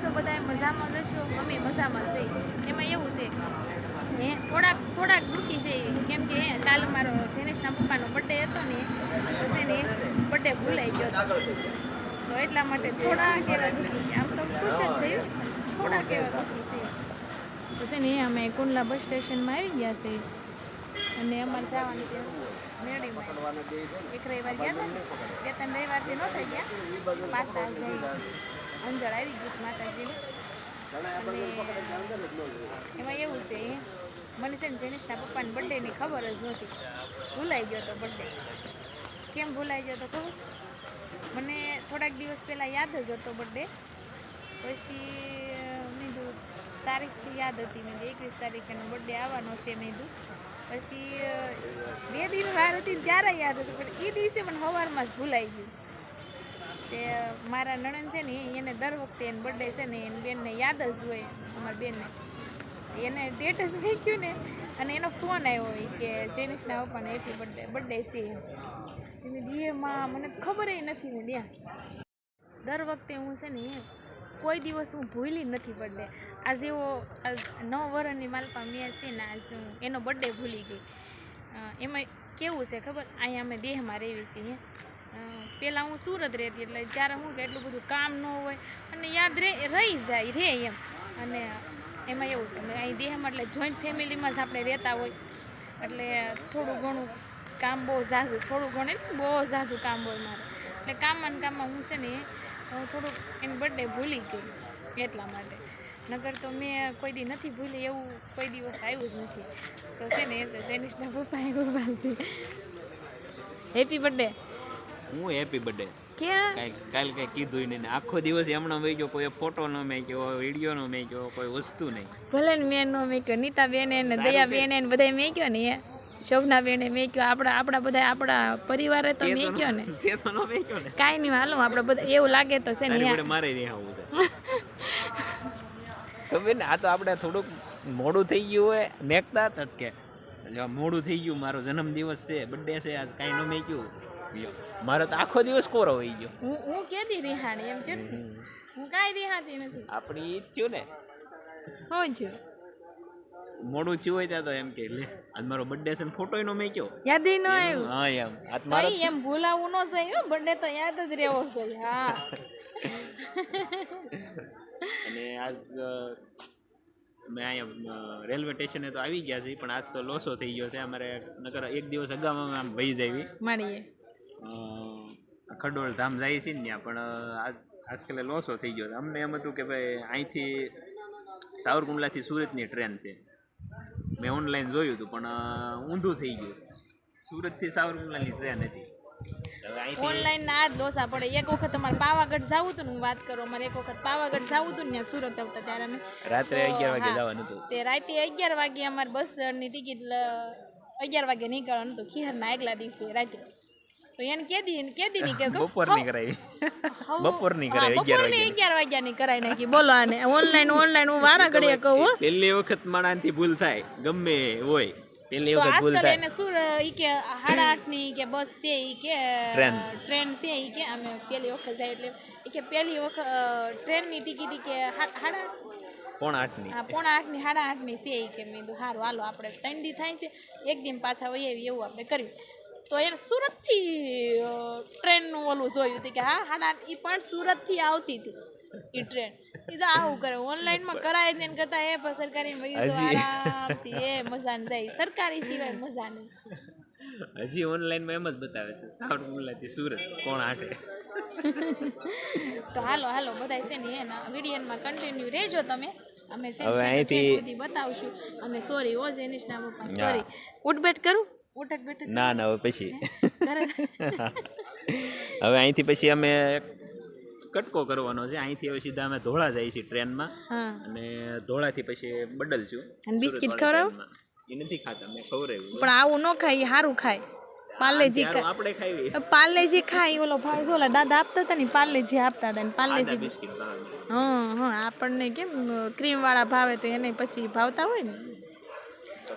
છો બધા? મજામાં જશો? અમે મજામાં છે. એમાં એવું છે હે થોડાક દુઃખી છે કેમ કે કાલ મારો જેનિશના પપ્પાનો બર્થડે હતો ને તો છે ને બર્થડે ભૂલાઈ ગયો તો એટલા માટે થોડાક એવા દુઃખી છે. આમ તો ખુશ જ છે, થોડાક એવા દુઃખી છે. તો છે ને અમે કુંડલા બસ સ્ટેશનમાં આવી ગયા છે અને અમારે જવાનું છે મેળીમાં. એક રવિવાર ગયા હતા ને 2-3 રવિવારથી ન થઈ ગયા, પાછા જઈ અંજળ આવી ગયું માતાજીને. અને એમાં એવું છે મને છે ને જેનિશના પપ્પાની બર્થડેની ખબર જ નહોતી, ભૂલાઈ ગયો હતો બર્થડે. કેમ ભૂલાઈ ગયો હતો ખબર? મને થોડાક દિવસ પહેલાં યાદ જ હતો બર્થડે, પછી મેં કીધું તારીખથી યાદ હતી, મેં 21 તારીખે એનો બર્થડે આવવાનો છે મેં કીધું. પછી 2 દિન વાર હતી ત્યારે યાદ હતું, પણ એ દિવસે મને સવારમાં જ ભૂલાઈ ગયું. તે મારા નણંદ છે ને એને દર વખતે એનો બર્થડે છે ને એની બેનને યાદ જ હોય, અમારી બેનને એને ડેટ જ મૂક્યું ને અને એનો ફોન આવ્યો હોય કે જેનિશના પપ્પાને હેપી બર્થડે છે. એને દીએમાં મને ખબર નથી ને ત્યાં દર વખતે હું છે ને કોઈ દિવસ હું ભૂલી નથી બર્થડે. આજે એવો 9 વર્ષની માલપા મેં છે ને આજ હું એનો બર્થડે ભૂલી ગઈ. એમાં કેવું છે ખબર? અહીંયા અમે દેહમાં રહેવી છીએ. પહેલાં હું સુરત રહેતી એટલે ત્યારે હું કે એટલું બધું કામ ન હોય અને યાદ રહી જાય રે એમ. અને એમાં એવું છે અમે અહીં દેહમાં એટલે જોઈન્ટ ફેમિલીમાં જ આપણે રહેતા હોય એટલે થોડું ઘણું કામ બહુ ઝાઝું, થોડું ઘણું બહુ ઝાઝું કામ હોય મારે. એટલે કામમાં હું છે ને થોડુંક એની બર્થડે ભૂલી ગઈ એટલા માટે. નગર તો મેં કોઈ દી નથી ભૂલી, એવું કોઈ દિવસ આવ્યું જ નથી. તો છે ને તો જેનિશના પપ્પાએ પાછી હેપી બર્થડે. હું હેપી બર્થડે ક્યાં કાલ કઈ કીધું નહીં, આખો દિવસ એમણે મેક્યો, કોઈ ફોટો ન મેક્યો, વિડીયો ન મેક્યો, કોઈ વસ્તુ નહીં. ભલે ને મેં નો મેક્યો, નીતા બેને ને દયા બેને ને બધા મેક્યો ને, શોભના બેને મેક્યો, આપણા બધા આપણા પરિવારે તો મેક્યો ને. તે તો ન મેક્યો ને. કાંઈ નહીં, હાલો આપણે બધા એવું લાગે તો છે ને મારે નહીં આવું છે. તો બેન આ તો આપણે થોડુંક મોડું થઈ ગયું હોય મેકતા હતા કે મોડું થઈ ગયું, મારો જન્મદિવસ છે, બર્થડે છે, આજ કાંઈ ન મેક્યું. મારો તો આખો દિવસ કોરો હોઈ ગયો. હું કેદી રિહાણી એમ કે હું કાંઈ રિહાતી નથી. આપણી ઈ જ થયું ને, હું છે મોડું થયું હોય ત્યાં તો એમ કે લે આજ મારો બર્થડે છે ને ફોટો નો મેક્યો, યાદ ન આવ્યું. હા એમ આજ મારો એમ ભૂલાવું ન જોઈએ, બર્થડે તો યાદ જ રહેવો જોઈએ. હા અને આજ મેં અહીંયા રેલવે સ્ટેશને તો આવી ગયા છે, પણ આજ તો લોસો થઈ ગયો છે અમારે. નકર એક દિવસ અગાઉમાં આમ વહી જાવી મળીએ ખડોળ ધામ જાય છે ને ત્યાં, પણ આજકાલે લોસો થઈ ગયો. અમને એમ હતું કે ભાઈ અહીંથી સાવરકુંડલાથી સુરતની ટ્રેન છે, મેં ઓનલાઈન જોયું હતું પણ ઊંધું થઈ ગયું. સુરતથી સાવરકુંડલાની ટ્રેન હતી. ઓનલાઈન ના જ લોસા પડે. એક વખત અમારે પાવાગઢ જવું હતું ને, હું વાત કરું, અમારે એક વખત પાવાગઢ જવું હતું ને સુરત આવતા ત્યારે અમે રાત્રે 11 વાગે જવાનું હતું. તે રાતે 11 વાગે અમારે બસની ટિકિટ 11 વાગે નીકળવાનું હતું ખીહરના આગલા દિવસે રાતે. તો એને કેદી ની કે બપોરની કરાવી, બપોરની કરાવી 11 વાગ્યાની કરાવી નાખી. બોલો આને ઓનલાઈન હું વારા ઘડીએ કહું. પહેલી વખત માણસથી ભૂલ થાય, ગમે હોય પહેલી તો વખત ભૂલ આજકાલ થાય. એને સુર ઈ કે 8:30 ની કે બસ છે, ઈ કે ટ્રેન છે, ઈ કે અમે પહેલી વખત જાય એટલે ઈ કે પહેલી વખત ટ્રેનની ટિકિટ ઈ કે 7:30 ની 7:30 ની 8:30 ની છે ઈ કે. મેં કીધું સારું હાલો આપણે 3 દી થાય છે, એક દિન પાછા વહી આવી એવું આપણે કર્યું. તો એને સુરતથી ટ્રેનનું ઓલું જોયું હતું કે હા 8:30 ઈ પણ સુરતથી આવતી હતી એ ટ્રેન. એ તો આવું કરે ઓનલાઈનમાં કરાય ને કરતા એ પણ સરકારી વયું તો આરામથી એ મજા ને જાય, સરકારી સિવાય મજા નહીં. હજી ઓનલાઈનમાં એમ જ બતાવે છે સાવરકુંડલાથી સુરત કોણ આટે. તો હાલો બધાય છે ને એના વિડીયોમાં કન્ટિન્યુ રહેજો તમે. અમે હવે અહીંથી બતાવશું. અને સોરી ઓ જેનિશના પપ્પા, સોરી ઉઠબેઠ કરું, ઉઠક બેઠક ના હવે પછી હવે અહીંથી પછી અમે કટકો કરવાનો છે. અહીંથી હવે સીધા અમે ધોળા જઈએ છીએ ટ્રેનમાં, અને ધોળાથી પછી બદલશું. અને બિસ્કિટ ખવડાવ એ નથી ખાતા, મેં ખવડાવ્યું. પણ આવું ન ખાય, સારું ખાય. પાર્લેજી આપણે ખાવી, પાર્લેજી ખાય. ઓલો ભાઈ ઓલા દાદા આપતા હતા ને પાર્લેજી આપતા હતા ને પાર્લેજી બિસ્કિટ આપણને કેમ ક્રીમ વાળા ભાવે તો એને પછી ભાવતા હોય ને.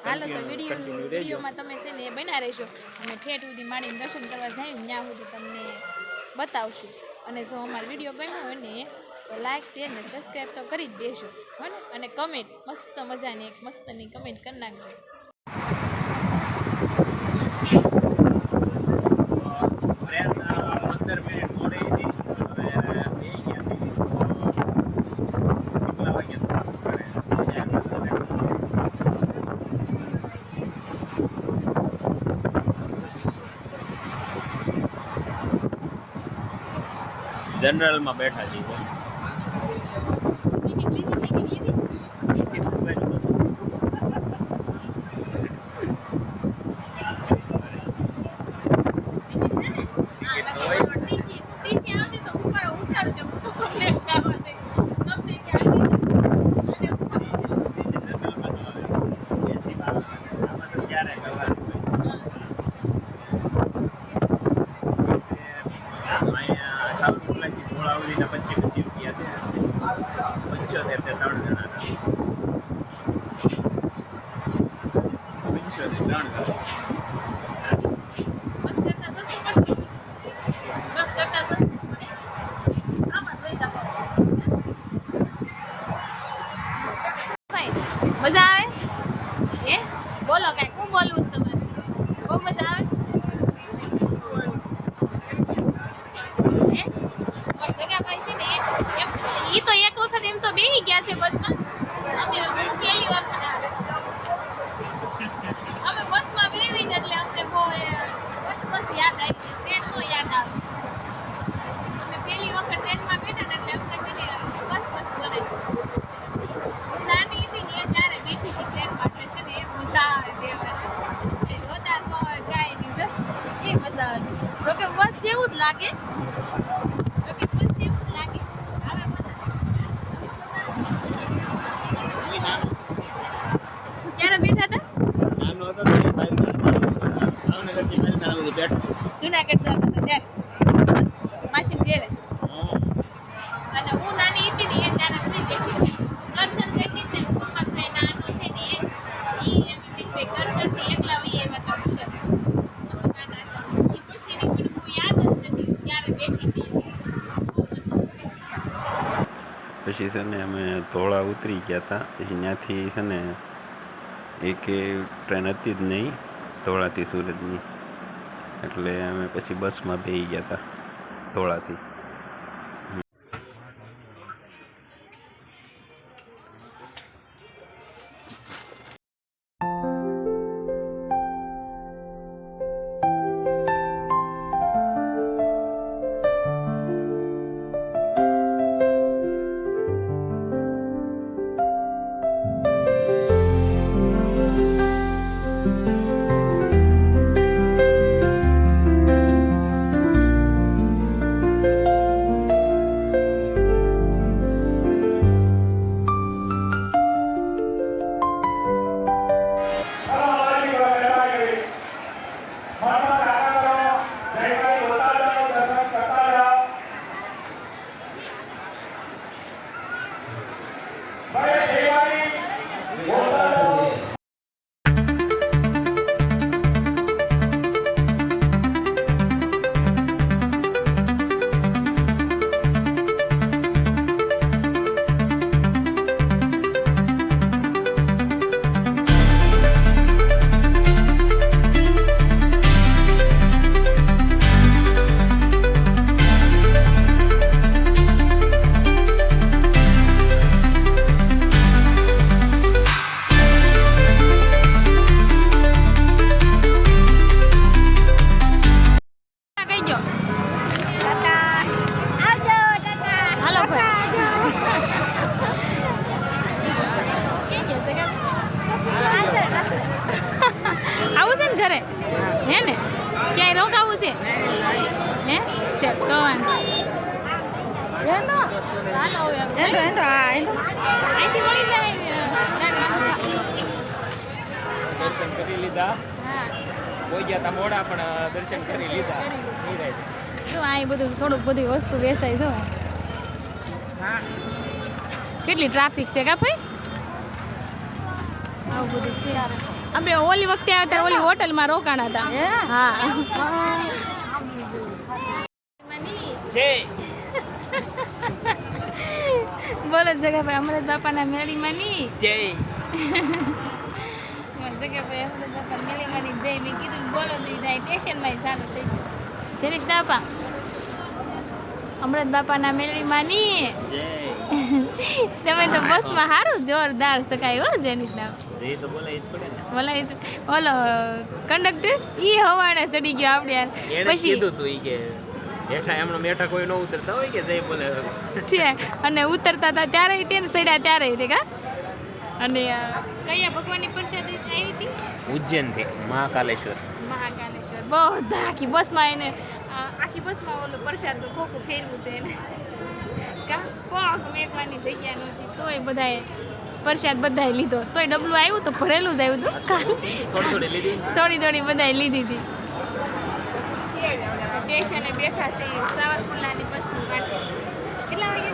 હાલો તો વિડીયોમાં તમે છે ને એ બના રહેશો અને ઠેઠ સુધી માંડીને દર્શન કરવા જાય ત્યાં સુધી તમને બતાવશું. અને જો અમારો વિડીયો ગમ્યો હોય ને તો લાઈક શેર ને સબસ્ક્રાઈબ તો કરી જ દેજો હો ને, અને કમેન્ટ મસ્ત મજાની એક મસ્તની કમેન્ટ કરી નાખજો. ટ્રેન 15 મિનિટ મોડી હતી. હવે બે ગયા છે. કેટલા વાગે જનરલમાં બેઠા છીએ. સાવરકુંડલાથી ધોળાવીના 25 રૂપિયા છે. 75 તે 3 જણા હતા. 75 3 જણા. મજા આવે હે? બોલો કાંઈક, હું બોલવું છે તમારે? બહુ મજા આવે હે? સગાભાઈ છે ને એમ ઈ તો એક વખત એમ તો બેહી ગયા છે બસમાં. અમે હું પહેલી વખત અમે બસમાં બેહીને એટલે અમને બહુ બસ યાદ આવી ગઈ. ટ્રેન તો યાદ આવે. અમે પહેલી વખત ટ્રેનમાં બેઠા ને એટલે અમને છે ને બસ બોલે છે. હું નાની હતી ને ત્યારે બેઠી હતી ટ્રેનમાં એટલે છે ને એ મજા આવે બેહવાની. રોતા ન હોય કાંઈ નહીં, જો એ મજા આવે. જોકે બસ જેવું જ લાગે, જોકે બસ જેવું જ લાગે, આવે મજા. ક્યારે બેઠા હતા? નાનો હતો ને ભાવનગરથી મેલના સુધી બેઠો. જુનાગઢ જતા હતા ત્યારે માસીને ઘેરે. અને હું નાની હતી ને એ ત્યારે હું બેઠી કરજણ ગઈ હતી ને ઉમરમાં ભાઈ નાનો છે ને એ એમ રીતે કરજણથી એકલા વહી આવ્યા હતા સુરત. એ પછીની મને બહુ યાદ જ નથી ત્યારે બેઠી હતી. પછી છે ને અમે ધોળા ઉતરી ગયા હતા. પછી ત્યાંથી છે ને એક ટ્રેન હતી જ નહીં ધોળાથી સુરતની, એટલે અમે પછી બસમાં બેસી ગયા હતા ધોળાથી. ઘરે હે ને ક્યાંય રોકાવું છે હે છે તો વાંધો હેલો હાલો હવે અહીંથી મળી જાય દર્શન કરી લીધા. હા કોઈ ગયા તા મોડા પણ દર્શન કરી લીધા. જો અહીં બધું થોડુંક બધી વસ્તુ વેચાય જો. હા કેટલી ટ્રાફિક છે કા ભાઈ? આવું બધું છે. અમે ઓલી વખતે આવ્યા ત્યારે ઓલી હોટલમાં રોકાણા હતા. હા બોલો જગાભાઈ અમૃત બાપાના મેળીમાંની જય જગાભાઈ અમૃત બાપા મેળીમાંની જય મેં કીધું બોલો દીધા સ્ટેશનમાં ચાલુ થઈ ગયું જરીશ બાપા અમૃત બાપાના મેળવીમાંની જય તમે તો બસમાં સારું જોરદાર શકાય હો જેનિશ ના જય તો બોલે જ પડે ને બોલાય ઓલો કંડક્ટર ઈ હવાને ચડી ગયો આપણે યાર એને કીધું તું ઈ કે બેઠા એમનો બેઠા કોઈ ન ઉતરતા હોય કે જય બોલે છે અને ઉતરતા હતા ત્યારે તેને સડ્યા ત્યારે તે કા અને કયા ભગવાનની પ્રસાદ આવી હતી ઉજ્જૈનથી મહાકાલેશ્વર બધા આખી બસમાં એને આખી બસમાં ઓલો પ્રસાદ ખોખું ફેરવું છે એને કા પગ મેકવાની જગ્યા નહોતી તોય બધાએ પ્રસાદ બધાએ લીધો તોય ડબલું આવ્યું તો ભરેલું જ આવ્યું હતું થોડી લીધી થોડી બધાએ લીધી હતી સ્ટેશને બેઠા છે સાવરકુંડલાની બસની માટે કેટલા વાગે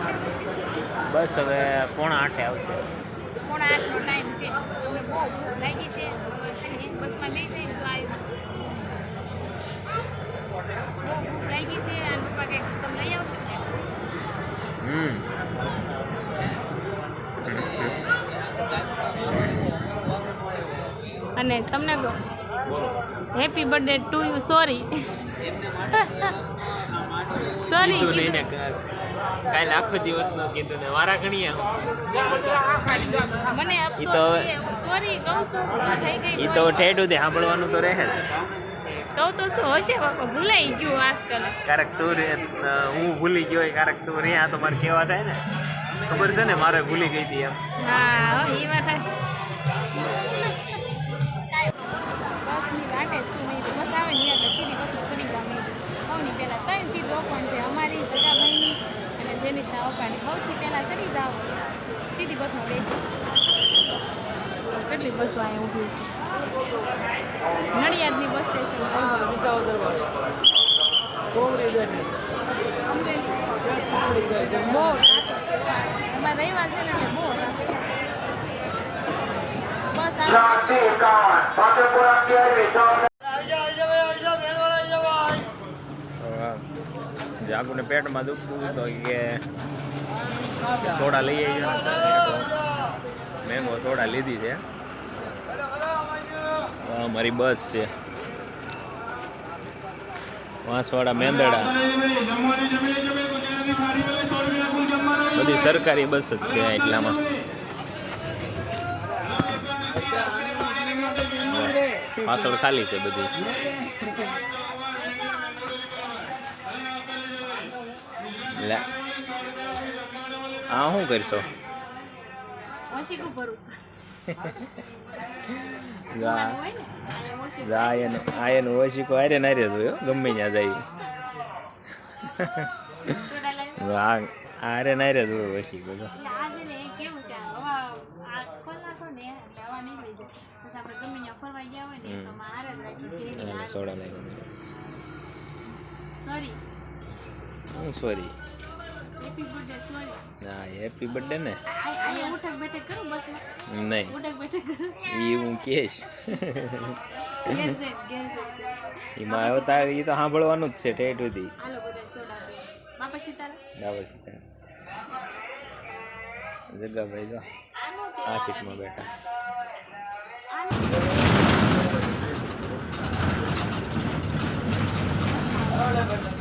બસ હવે 7:45 આવશે 7:45નો ટાઈમ છે અમને બહુ ભૂખ લાગી છે બસમાં નહીં જઈને તો આવ્યું બહુ ભૂખ લાગી છે અને પપ્પા કંઈક તમે લઈ આવશો ને અને તમને કહો happy birthday to you sorry sorry કાલે આખો દિવસ નો કીધું ને વારા ઘણીએ મને ઈ તો સોરી કહું છું થઈ ગઈ ઈ તો ઠેઠું દે સાંભળવાનું તો રહે છે કહું તો શું હશે બાપા ભૂલાઈ ગયું આજકાલ ક્યારેક તું રે હું ભૂલી ગયો હોય ક્યારેક તું રે આ તો મારે કેવા થાય ને ખબર છે ને મારે ભૂલી ગઈ હતી એમ હા એ વાત બસની વાટે શું મેં બસ આવે ને એટલે સીધી બસમાં ચડી જાવ મેં સૌની પહેલાં 3 સીટ રોકવાની છે અમારી સગાભાઈની અને જેનિશના પપ્પાની સૌથી પહેલાં ચડી જાવ સીધી બસમાં બેસી કેટલી બસો અહીંયા ઊભી છે નડિયાદની બસ સ્ટેશન બહુ અમારે રવિવાર છે ને એટલે બહુ બસ જાગુને પેટમાં દુખતું તો કે થોડા લઈ આવી મેંગો થોડા લીધી છે મારી બસ છે વાંસવાડા મેંદડા બધી સરકારી બસ જ છે એટલામાં પાછળ ખાલી છે બધી લે આ શું કરશો ઓશીકું ભરું આયન ઓશીકો હારે નારે જોયો ગમે ત્યાં જાય હારે નારે જોયો ઓશીકો તો આજે ને કેવું છે હવા ખોલ નાખો ને એટલે હવા નીકળી જાય પછી આપણે ગમે ત્યાં ફરવા ગયા હોય ને તો મારે જ રાખી છે સોડા લાવી સોરી હું સોરી હેપી બર્થડે સોરી હા હેપી બર્થડે ને અહીંયા ઉઠક બેઠક કરું બસમાં નહીં ઉઠક બેઠક કરું એ હું કહીશ ગેઝેટ એમાં આવતા એ તો સાંભળવાનું જ છે ઠેઠ સુધી હાલો બધા સોડા પી બાપા સીતારામ બસ જગ્ગાભાઈ જો આ સીટમાં બેઠા આનો